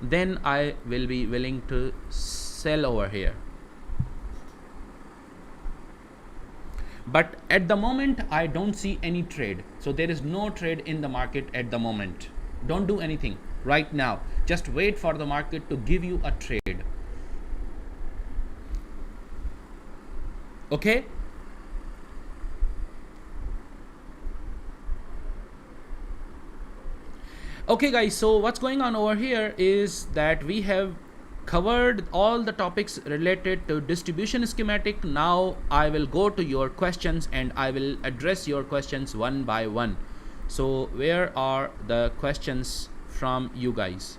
Speaker 1: then I will be willing to sell over here. But at the moment, I don't see any trade. So there is no trade in the market at the moment. Don't do anything right now. Just wait for the market to give you a trade. Okay? Okay guys, so what's going on over here is that we have covered all the topics related to distribution schematic. Now I will go to your questions and I will address your questions one by one. So where are the questions from you guys?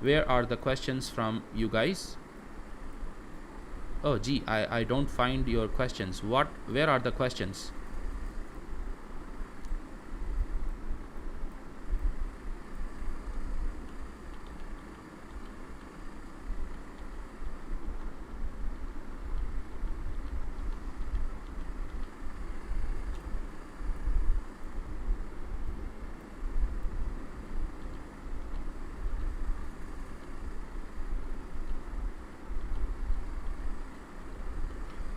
Speaker 1: Where are the questions from you guys? Oh gee, I don't find your questions. Where are the questions?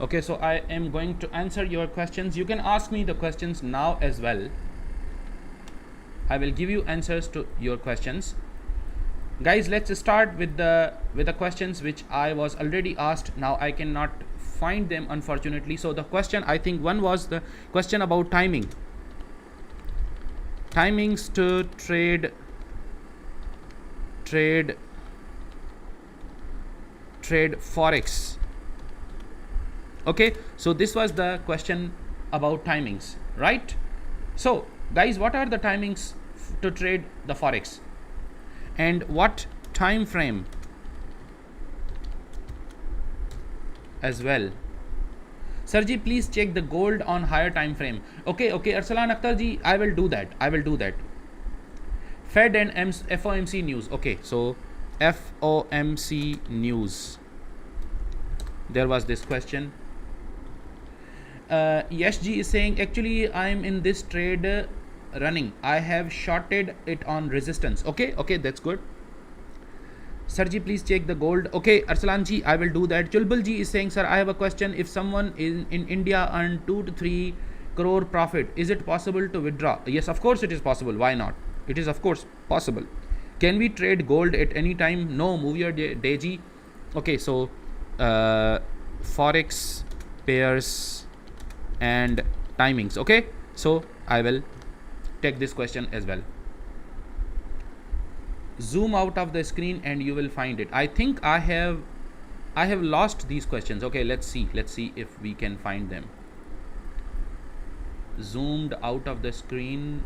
Speaker 1: Okay, so I am going to answer your questions. You can ask me the questions now as well. I will give you answers to your questions. Guys, let's start with the questions which I was already asked. Now I cannot find them, unfortunately. So the question, I think one was the question about timings to trade Forex. Okay, so this was the question about timings, right? So guys, what are the timings to trade the Forex, and what time frame as well? Sir ji, please check the gold on higher time frame. Okay, Arsalan Akhtar ji, I will do that. Fed and FOMC news. Okay, so FOMC news, there was this question. Yash ji is saying, actually I'm in this trade running. I have shorted it on resistance. Okay, that's good. Sir ji, please check the gold. Okay, Arsalan ji, I will do that. Chulbul ji is saying, sir, I have a question. If someone in India earned 2 to 3 crore profit, is it possible to withdraw? Yes, of course it is possible. Why not? It is of course possible. Can we trade gold at any time? No, move your day ji. Okay, so Forex, pairs and timings. Okay, so I will take this question as well. Zoom out of the screen and you will find it. I think I have lost these questions. Okay, let's see if we can find them. Zoomed out of the screen.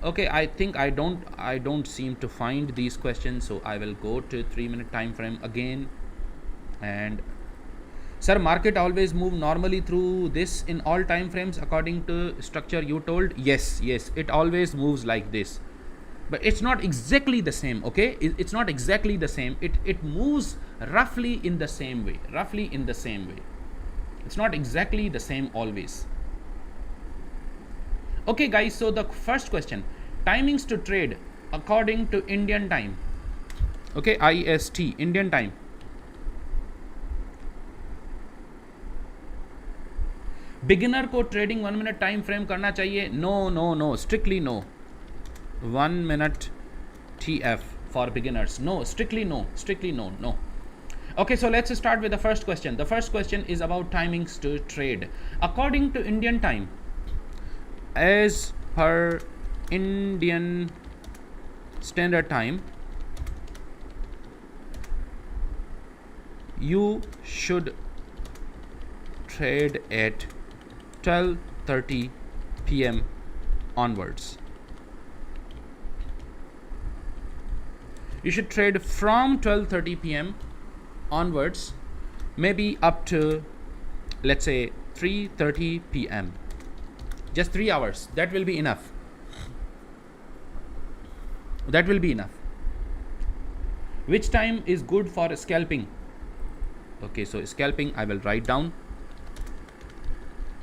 Speaker 1: Okay, I think I don't seem to find these questions, so I will go to 3-minute time frame again. And sir, market always move normally through this in all time frames according to structure you told. Yes, it always moves like this, but it's not exactly the same. Okay, it's not exactly the same. It moves roughly in the same way. It's not exactly the same always. Okay guys, so the first question, timings to trade according to Indian time. Okay, IST, Indian time. Beginner को trading 1 minute time frame करना चाहिए? No, strictly no. 1 minute TF for beginners? No, strictly no, strictly no, no. Okay, so let's start with the first question. The first question is about timings to trade. According to Indian time, as per Indian Standard Time, you should trade at 12:30 p.m. onwards. You should trade from 12:30 p.m. onwards, maybe up to, let's say, 3:30 p.m. Just 3 hours. That will be enough. That will be enough. Which time is good for scalping? Okay, so scalping, I will write down.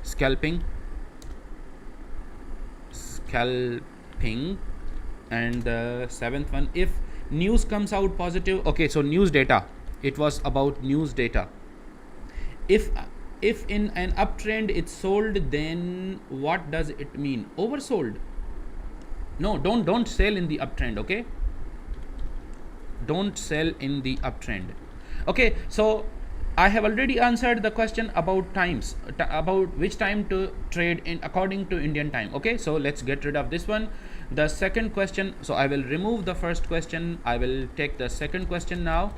Speaker 1: Scalping. And the seventh one, if news comes out positive. Okay, so news data. It was about news data. If in an uptrend it's sold, then what does it mean? Oversold. No, don't sell in the uptrend, okay? Don't sell in the uptrend. Okay, so I have already answered the question about times, about which time to trade in according to Indian time. Okay, so let's get rid of this one. The second question, so I will remove the first question. I will take the second question now.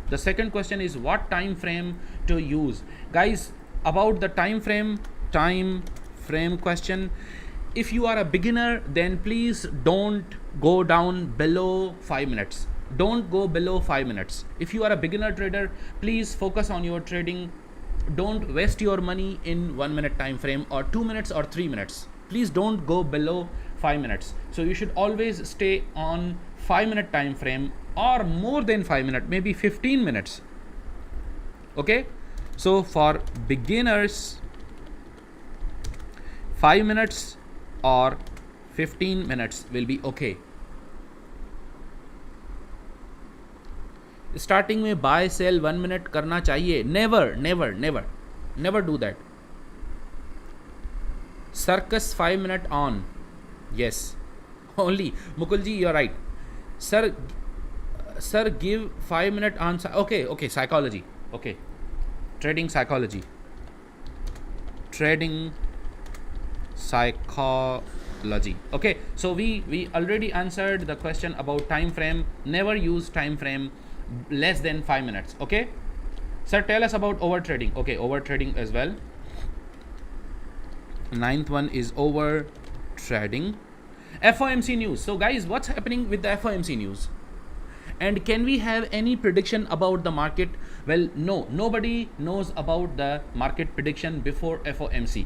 Speaker 1: The second question is what time frame to use. Guys, about the time frame question, if you are a beginner, then please don't go down below 5 minutes. Don't go below 5 minutes. If you are a beginner trader, please focus on your trading. Don't waste your money in 1 minute time frame or 2 minutes or 3 minutes. Please don't go below 5 minutes. So you should always stay on 5 minute time frame or more than 5 minutes, maybe 15 minutes. Okay, so for beginners, 5 minutes or 15 minutes will be okay. Starting में buy sell 1 minute करना चाहिए? Never never never never do that. सर्कस 5 minute on. Yes only. Mukul ji you are right. Sir give 5 minute on. Okay okay, psychology. Okay, trading psychology. Trading psychology. Okay, so we already answered the question about time frame. Never use time frame less than 5 minutes. Okay, sir, tell us about over trading. Okay, over trading as well. Ninth one is over trading. FOMC news. So guys, what's happening with the FOMC news? And can we have any prediction about the market? Well, no, nobody knows about the market prediction before FOMC.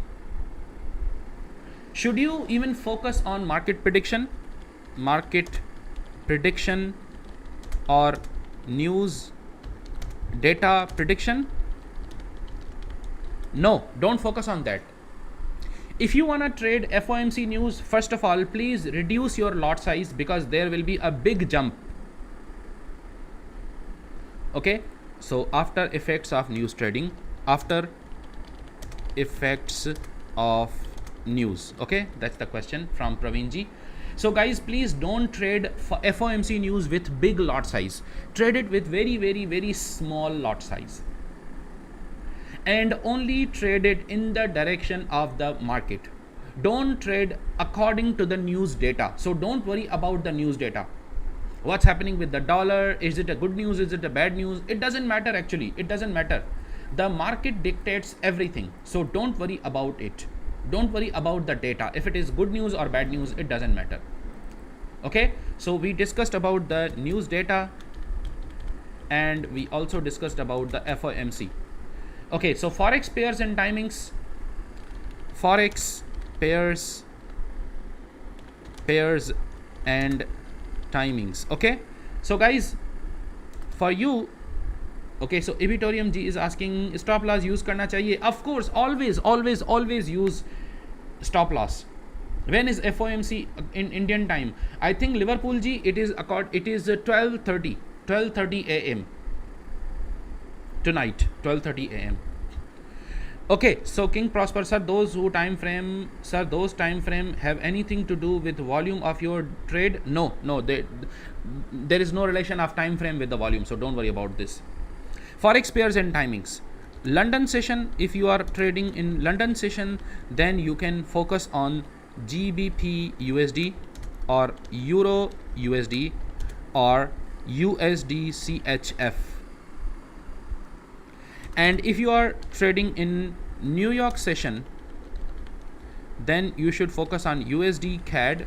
Speaker 1: Should you even focus on market prediction? Market prediction or news data prediction? No, don't focus on that. If you want to trade FOMC news, first of all, please reduce your lot size because there will be a big jump. Okay, so after effects of news trading, after effects of news. Okay, that's the question from Praveen ji. So guys, please don't trade for FOMC news with big lot size. Trade it with very small lot size, and only trade it in the direction of the market. Don't trade according to the news data. So don't worry about the news data. What's happening with the dollar? Is it a good news? Is it a bad news? It doesn't matter. Actually, it doesn't matter. The market dictates everything, so don't worry about it. Don't worry about the data. If it is good news or bad news, it doesn't matter. Okay, so we discussed about the news data and we also discussed about the FOMC. Okay, so Forex pairs and timings. Forex pairs and timings. Okay, so guys, for you, okay, so Ebitorium G is asking stop loss use करना चाहिए? Of course, always use stop loss. When is FOMC in Indian time? I think Liverpool G, it is 12:30 a.m. tonight. 12:30 a.m. Okay, so King Prosper, sir, those time frame have anything to do with volume of your trade? No, no, there is no relation of time frame with the volume, so don't worry about this. Forex pairs and timings. London session, if you are trading in London session, then you can focus on GBP USD or Euro USD or USD CHF. And if you are trading in New York session, then you should focus on USD CAD,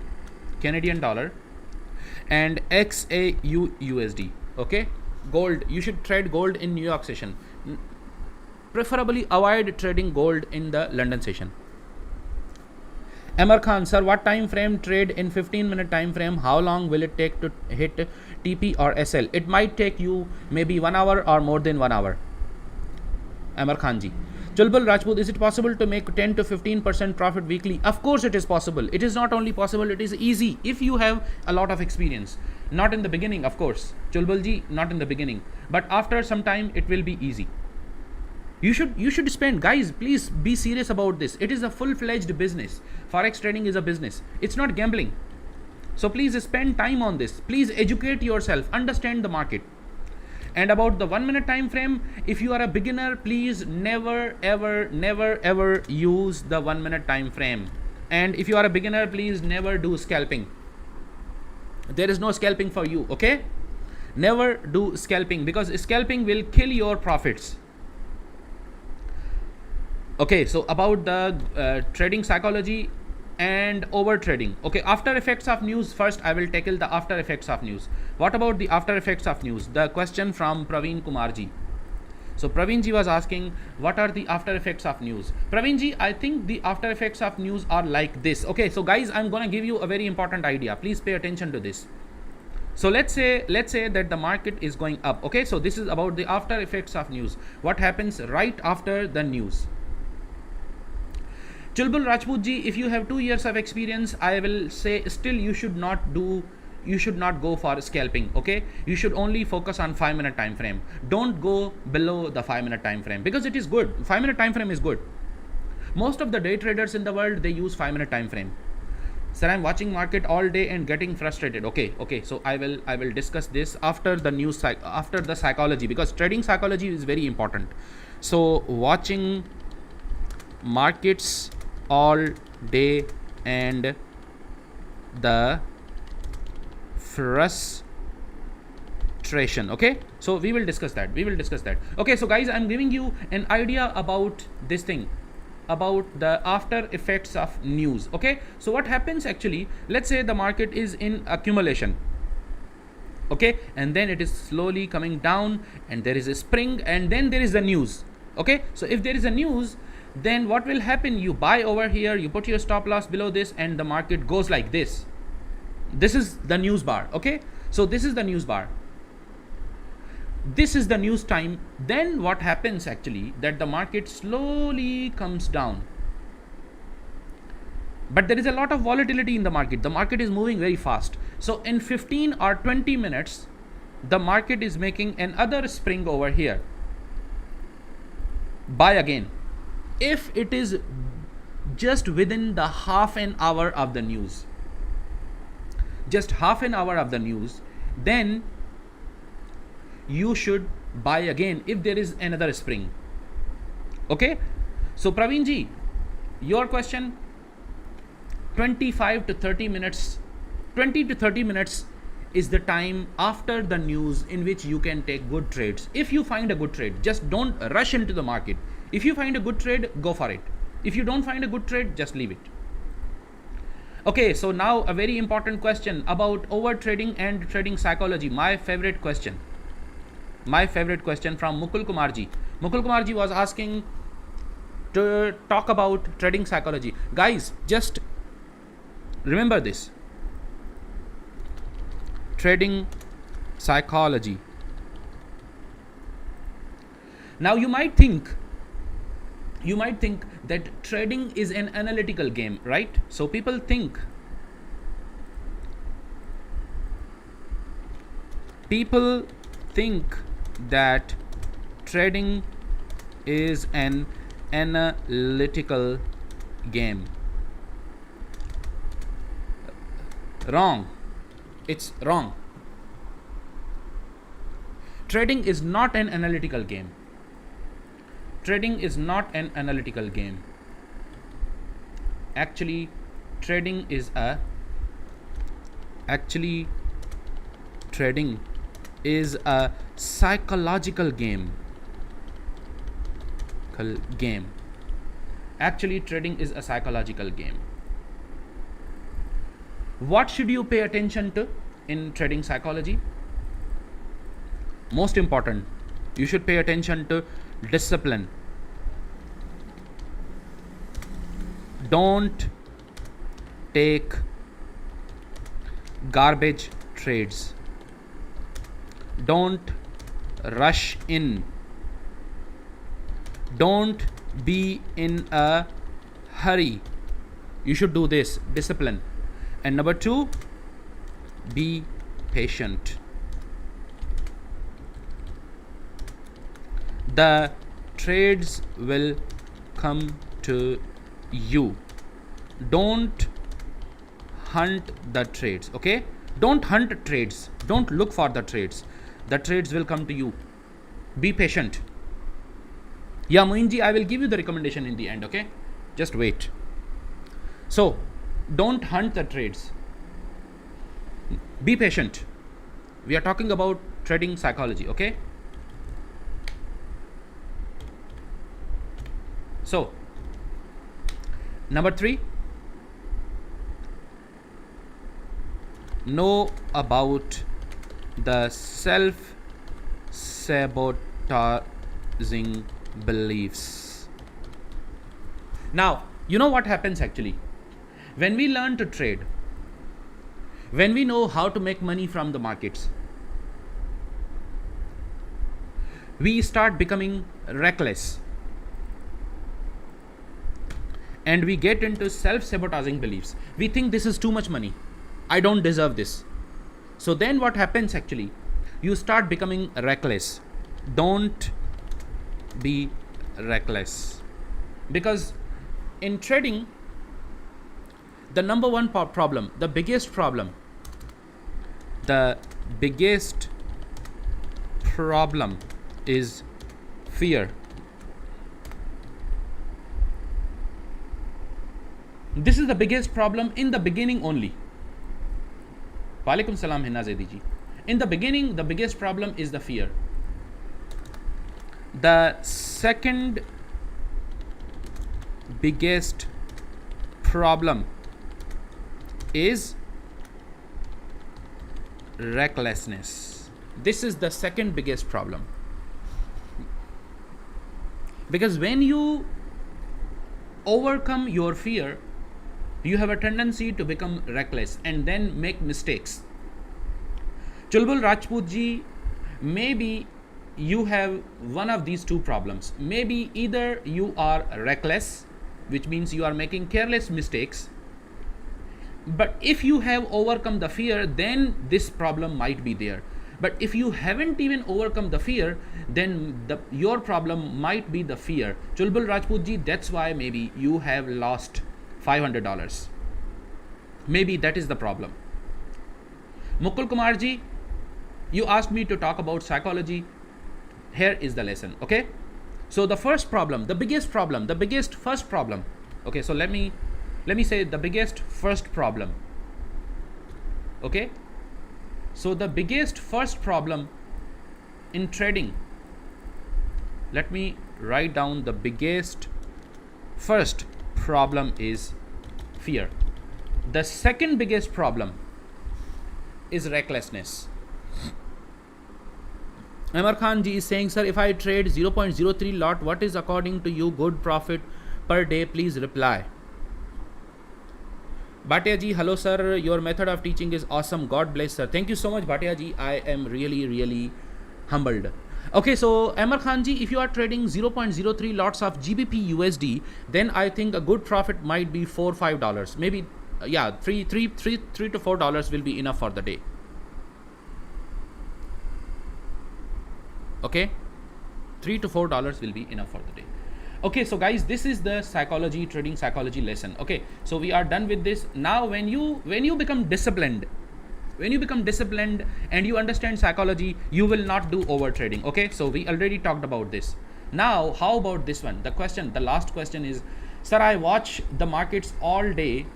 Speaker 1: Canadian dollar, and XAU USD. Okay, gold, you should trade gold in New York session. Preferably avoid trading gold in the London session. Amar Khan, sir, what time frame trade in 15-minute time frame? How long will it take to hit TP or SL? It might take you maybe 1 hour or more than 1 hour. Amar Khanji. Chulbul Rajput, is it possible to make 10 to 15% profit weekly? Of course it is possible. It is not only possible, it is easy if you have a lot of experience. Not in the beginning, of course. Chulbulji, not in the beginning. But after some time, it will be easy. You should spend, guys, please be serious about this. It is a full-fledged business. Forex trading is a business. It's not gambling. So please spend time on this. Please educate yourself, understand the market. And about the 1 minute time frame, if you are a beginner, please never ever use the 1 minute time frame. And if you are a beginner, please never do scalping. There is no scalping for you, okay? Never do scalping, because scalping will kill your profits. Okay, so about the trading psychology and over trading. Okay, after effects of news. First I will tackle the after effects of news. What about the after effects of news? The question from Praveen Kumarji. So Praveen ji was asking, what are the after effects of news? Praveen ji, I think the after effects of news are like this. Okay, so guys, I'm gonna give you a very important idea. Please pay attention to this. So let's say that the market is going up. Okay, so this is about the after effects of news. What happens right after the news? Chulbul Rajput ji, if you have 2 years of experience, I will say still you should not go for scalping. Okay, you should only focus on 5 minute time frame. Don't go below the 5 minute time frame, because it is good. 5 minute time frame is good. Most of the day traders in the world, they use 5 minute time frame. Sir, I'm watching market all day and getting frustrated. Okay, so I will discuss this after the news, after the psychology, because trading psychology is very important. So watching markets all day and the frustration. Okay, so we will discuss that. Okay, so guys, I'm giving you an idea about this thing, about the after effects of news. Okay, so what happens actually, let's say the market is in accumulation. Okay, and then it is slowly coming down, and there is a spring, and then there is the news. Okay, so if there is a news, then what will happen? You buy over here, you put your stop loss below this, and the market goes like this. This is the news bar. Okay, so this is the news bar. This is the news time. Then what happens actually, that the market slowly comes down. But there is a lot of volatility in the market. The market is moving very fast. So in 15 or 20 minutes, the market is making another spring over here. Buy again. If it is just within the half an hour of the news, then you should buy again if there is another spring. Okay, so Praveen ji, your question, 20 to 30 minutes is the time after the news in which you can take good trades. If you find a good trade, just don't rush into the market. If you find a good trade, go for it. If you don't find a good trade, just leave it. Okay, so now a very important question about over trading and trading psychology. My favorite question from Mukul Kumarji. Mukul Kumarji was asking to talk about trading psychology. Guys, just remember this. Trading psychology. Now you might think that trading is an analytical game, right? So people think that trading is an analytical game. Wrong. It's wrong. Trading is not an analytical game. Trading is not an analytical game. Actually, trading is a psychological game. Actually, trading is a psychological game. What should you pay attention to in trading psychology? Most important, you should pay attention to discipline. Don't take garbage trades. Don't rush in. Don't be in a hurry. You should do this, discipline. And number 2, be patient. The trades will come to you. Don't hunt the trades, okay? Don't hunt trades. Don't look for the trades. The trades will come to you. Be patient. Yeah, Moinji, I will give you the recommendation in the end, okay? Just wait. So, don't hunt the trades. Be patient. We are talking about trading psychology, okay? So, number 3, know about the self-sabotaging beliefs. Now, you know what happens actually? When we learn to trade, when we know how to make money from the markets, we start becoming reckless. And we get into self-sabotaging beliefs. We think this is too much money. I don't deserve this. So then what happens actually? You start becoming reckless. Don't be reckless. Because in trading, the number one problem, the biggest problem is fear. This is the biggest problem in the beginning only. Walaikum salam Hinna Zaidi ji. In the beginning, the biggest problem is the fear. The second biggest problem is recklessness. This is the second biggest problem. Because when you overcome your fear, you have a tendency to become reckless and then make mistakes. Chulbul Rajput ji, maybe you have one of these two problems. Maybe either you are reckless, which means you are making careless mistakes, but if you have overcome the fear, then this problem might be there. But if you haven't even overcome the fear, then your problem might be the fear. Chulbul Rajput ji, that's why maybe you have lost $500. Maybe that is the problem. Mukul Kumar ji, you asked me to talk about psychology. Here is the lesson, okay? So the first problem, the biggest first problem. Okay, so let me say the biggest first problem. Okay? So the biggest first problem in trading, let me write down the biggest first problem is fear. The second biggest problem is recklessness. Amar Khan ji is saying, sir, if I trade 0.03 lot, what is according to you good profit per day? Please reply. Bhatia ji, hello sir, your method of teaching is awesome. God bless sir. Thank you so much Bhatia ji. I am really humbled. Okay, so Amar Khan ji, if you are trading 0.03 lots of GBP USD, then I think a good profit might be $4-5. Maybe, yeah, $3 to $4 will be enough for the day. Okay, $3 to $4 will be enough for the day. Okay, so guys, this is the psychology, trading psychology lesson. Okay, so we are done with this. Now when you become disciplined, and you understand psychology, you will not do over trading. Okay, so we already talked about this. Now how about this one? The last question is, sir, I watch the markets all day.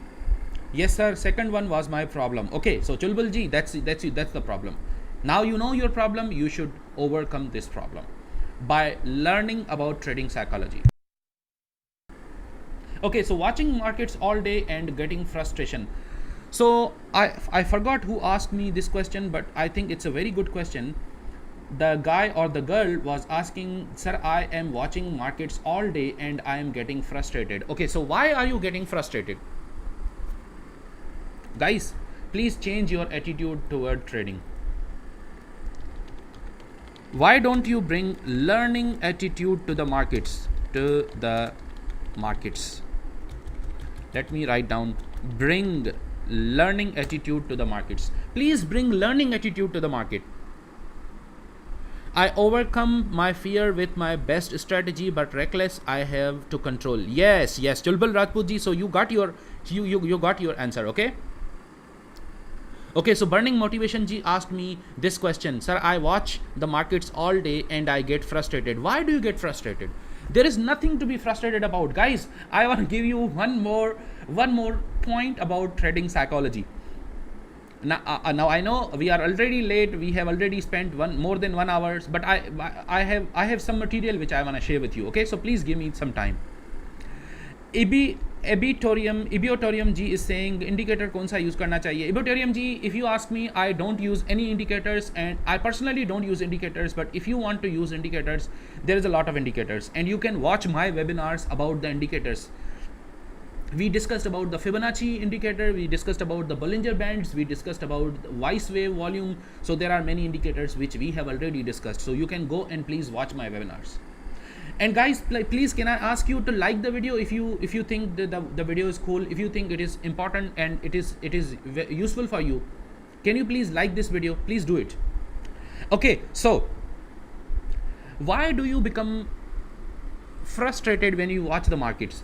Speaker 1: Yes sir, second one was my problem. Okay, so Chulbul ji, that's the problem. Now you know your problem, you should overcome this problem by learning about trading psychology. Okay, so watching markets all day and getting frustration. So I forgot who asked me this question, but I think it's a very good question. The guy or the girl was asking, sir, I am watching markets all day and I am getting frustrated. Okay, so why are you getting frustrated? Guys, please change your attitude toward trading. Why don't you bring learning attitude to the markets? Let me write down, bring learning attitude to the markets. Please bring learning attitude to the market. I overcome my fear with my best strategy, but reckless I have to control. Yes, Chulbul Rajput ji, so you got your answer. Okay, so Burning Motivation ji asked me this question. Sir, I watch the markets all day and I get frustrated. Why do you get frustrated? There is nothing to be frustrated about. Guys, I want to give you one more point about trading psychology. Now I know we are already late. We have already spent more than 1 hour, but I have some material which I want to share with you. Okay, so please give me some time. Ibiotorium G is saying indicator कौन सा use करना चाहिए. Ibiotorium G, if you ask me, I don't use any indicators, and I personally don't use indicators, but if you want to use indicators, there is a lot of indicators and you can watch my webinars about the indicators. We discussed about the Fibonacci indicator, we discussed about the Bollinger Bands, we discussed about the Weiss wave volume. So there are many indicators which we have already discussed. So you can go and please watch my webinars. And guys, please, can I ask you to like the video if you think the video is cool, if you think it is important and it is useful for you. Can you please like this video? Please do it. Okay, so why do you become frustrated when you watch the markets?